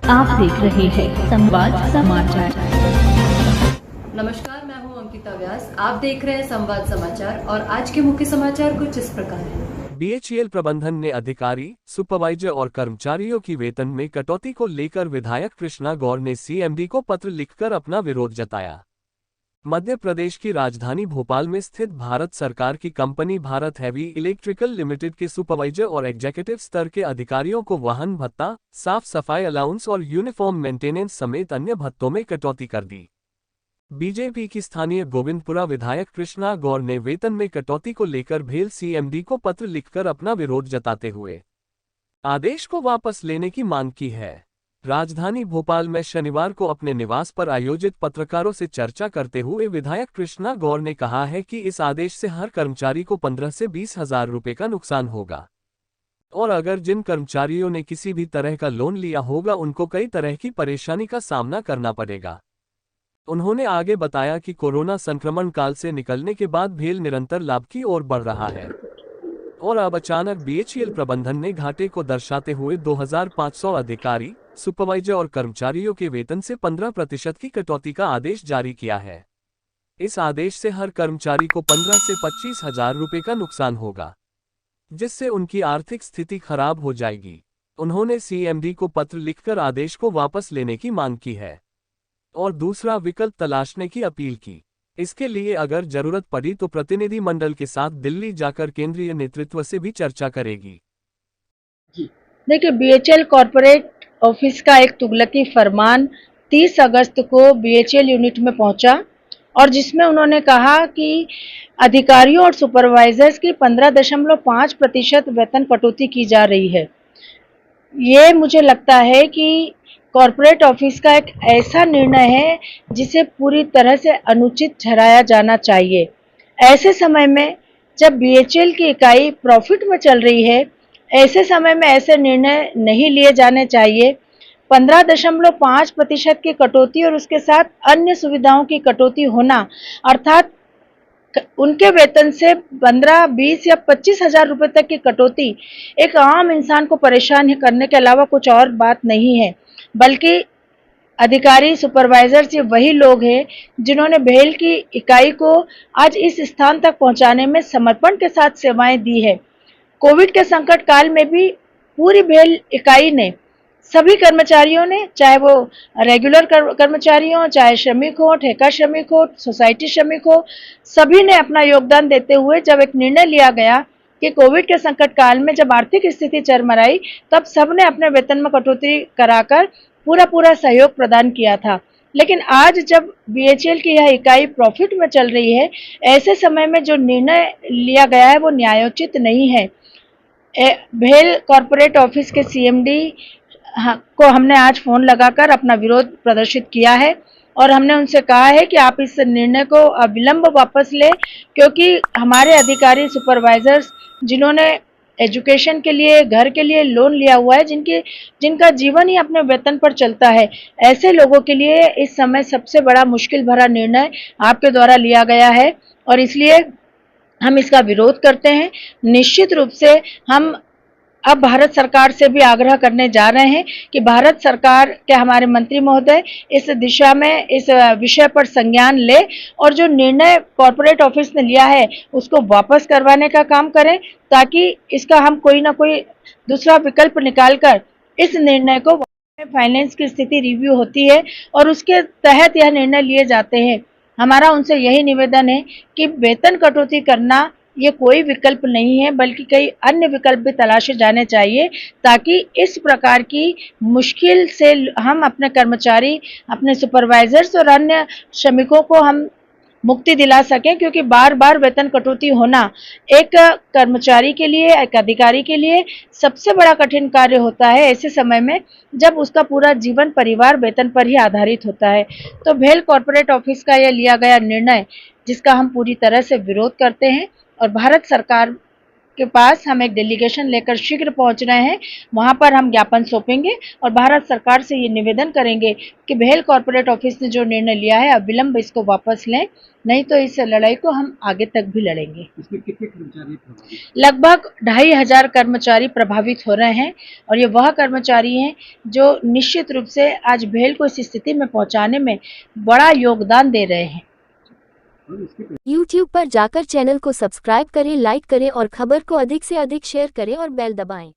आप देख रहे हैं संवाद समाचार। नमस्कार, मैं हूं अंकिता व्यास। आप देख रहे हैं संवाद समाचार और आज के मुख्य समाचार कुछ इस प्रकार हैं। बीएचईएल प्रबंधन ने अधिकारी, सुपरवाइजर और कर्मचारियों की वेतन में कटौती को लेकर विधायक कृष्णा गौर ने सीएमडी को पत्र लिखकर अपना विरोध जताया। मध्य प्रदेश की राजधानी भोपाल में स्थित भारत सरकार की company Bharat heavy electrical limited के सुपरवाइजर और एग्जीक्यूटिव स्तर के अधिकारियों को वाहन भत्ता, साफ सफाई अलाउंस और यूनिफॉर्म मेंटेनेंस समेत अन्य भत्तों में कटौती कर दी। बीजेपी की स्थानीय गोविंदपुरा विधायक कृष्णा गौर ने वेतन में कटौती को लेकर भेल सीएमडी को पत्र लिखकर अपना विरोध जताते हुए आदेश को वापस लेने की मांग की है। राजधानी भोपाल में शनिवार को अपने निवास पर आयोजित पत्रकारों से चर्चा करते हुए विधायक कृष्णा गौर ने कहा है कि इस आदेश से हर कर्मचारी को 15 से 20 हजार रुपये का नुकसान होगा और अगर जिन कर्मचारियों ने किसी भी तरह का लोन लिया होगा उनको कई तरह की परेशानी का सामना करना पड़ेगा। उन्होंने आगे बताया कि कोरोना संक्रमण काल से निकलने के बाद भेल निरंतर लाभ की ओर बढ़ रहा है और अब अचानक बीएचईएल प्रबंधन ने घाटे को दर्शाते हुए 2500 अधिकारी, सुपरवाइजर और कर्मचारियों के वेतन से 15% की कटौती का आदेश जारी किया है। इस आदेश से हर कर्मचारी को 15 से 25 हजार रुपये का नुकसान होगा, जिससे उनकी आर्थिक स्थिति खराब हो जाएगी। उन्होंने सीएमडी को पत्र लिखकर आदेश को वापस लेने की मांग की है और दूसरा विकल्प तलाशने की अपील की। इसके लिए अगर जरूरत पड़ी तो प्रतिनिधि मंडल के साथ दिल्ली जाकर केंद्रीय नेतृत्व से भी चर्चा करेगी। देखिए, बीएचईएल कॉर्पोरेट ऑफिस का एक तुगलकी फरमान 30 अगस्त को बीएचईएल यूनिट में पहुंचा और जिसमें उन्होंने कहा कि अधिकारियों और सुपरवाइजर्स की 15.5% वेतन कटौती की जा रही है। ये मुझे लगता है कि कॉर्पोरेट ऑफिस का एक ऐसा निर्णय है जिसे पूरी तरह से अनुचित ठहराया जाना चाहिए। ऐसे समय में जब बीएचईएल की इकाई प्रॉफिट में चल रही है, ऐसे समय में ऐसे निर्णय नहीं लिए जाने चाहिए। 15.5% की कटौती और उसके साथ अन्य सुविधाओं की कटौती होना, अर्थात उनके वेतन से 15, 20 या 25 हजार रुपये तक की कटौती एक आम इंसान को परेशान करने के अलावा कुछ और बात नहीं है, बल्कि अधिकारी, सुपरवाइजर्स ये वही लोग हैं जिन्होंने भेल की इकाई को आज इस स्थान तक पहुंचाने में समर्पण के साथ सेवाएं दी है। कोविड के संकट काल में भी पूरी भेल इकाई ने, सभी कर्मचारियों ने, चाहे वो रेगुलर कर्मचारी हो, चाहे श्रमिक हो, ठेका श्रमिक हो, सोसाइटी श्रमिक हो, सभी ने अपना योगदान देते हुए जब एक निर्णय लिया गया कि कोविड के संकट काल में जब आर्थिक स्थिति चरमराई, तब सबने अपने वेतन में कटौती कराकर पूरा सहयोग प्रदान किया था। लेकिन आज जब बीएचईएल की यह इकाई प्रॉफिट में चल रही है, ऐसे समय में जो निर्णय लिया गया है वो न्यायोचित नहीं है। भेल कॉर्पोरेट ऑफिस के सीएमडी को हमने आज फोन लगाकर अपना विरोध प्रदर्शित किया है और हमने उनसे कहा है कि आप इस निर्णय को अविलंब वापस लें, क्योंकि हमारे अधिकारी, सुपरवाइजर्स जिन्होंने एजुकेशन के लिए, घर के लिए लोन लिया हुआ है, जिनका जीवन ही अपने वेतन पर चलता है, ऐसे लोगों के लिए इस समय सबसे बड़ा मुश्किल भरा निर्णय आपके द्वारा लिया गया है और इसलिए हम इसका विरोध करते हैं। निश्चित रूप से हम अब भारत सरकार से भी आग्रह करने जा रहे हैं कि भारत सरकार के हमारे मंत्री महोदय इस दिशा में, इस विषय पर संज्ञान ले और जो निर्णय कॉर्पोरेट ऑफिस ने लिया है उसको वापस करवाने का काम करें, ताकि इसका हम कोई ना कोई दूसरा विकल्प निकालकर इस निर्णय को, फाइनेंस की स्थिति रिव्यू होती है और उसके तहत यह निर्णय लिए जाते हैं। हमारा उनसे यही निवेदन है कि वेतन कटौती करना ये कोई विकल्प नहीं है, बल्कि कई अन्य विकल्प भी तलाशे जाने चाहिए, ताकि इस प्रकार की मुश्किल से हम अपने कर्मचारी, अपने सुपरवाइजर्स और अन्य श्रमिकों को हम मुक्ति दिला सकें। क्योंकि बार बार वेतन कटौती होना एक कर्मचारी के लिए, एक अधिकारी के लिए सबसे बड़ा कठिन कार्य होता है, ऐसे समय में जब उसका पूरा जीवन परिवार वेतन पर ही आधारित होता है। तो भेल कॉर्पोरेट ऑफिस का यह लिया गया निर्णय, जिसका हम पूरी तरह से विरोध करते हैं और भारत सरकार के पास हम एक डेलीगेशन लेकर शीघ्र पहुंच रहे हैं। वहां पर हम ज्ञापन सौंपेंगे और भारत सरकार से ये निवेदन करेंगे कि भेल कॉर्पोरेट ऑफिस ने जो निर्णय लिया है अविलंब इसको वापस लें, नहीं तो इस लड़ाई को हम आगे तक भी लड़ेंगे। इसमें कितने कर्मचारी प्रभावित? लगभग 2500 कर्मचारी प्रभावित हो रहे हैं और ये वह कर्मचारी हैं जो निश्चित रूप से आज भेल को इस स्थिति में पहुंचाने में बड़ा योगदान दे रहे हैं। YouTube पर जाकर चैनल को सब्सक्राइब करें, लाइक करें और खबर को अधिक से अधिक शेयर करें और बेल दबाएं।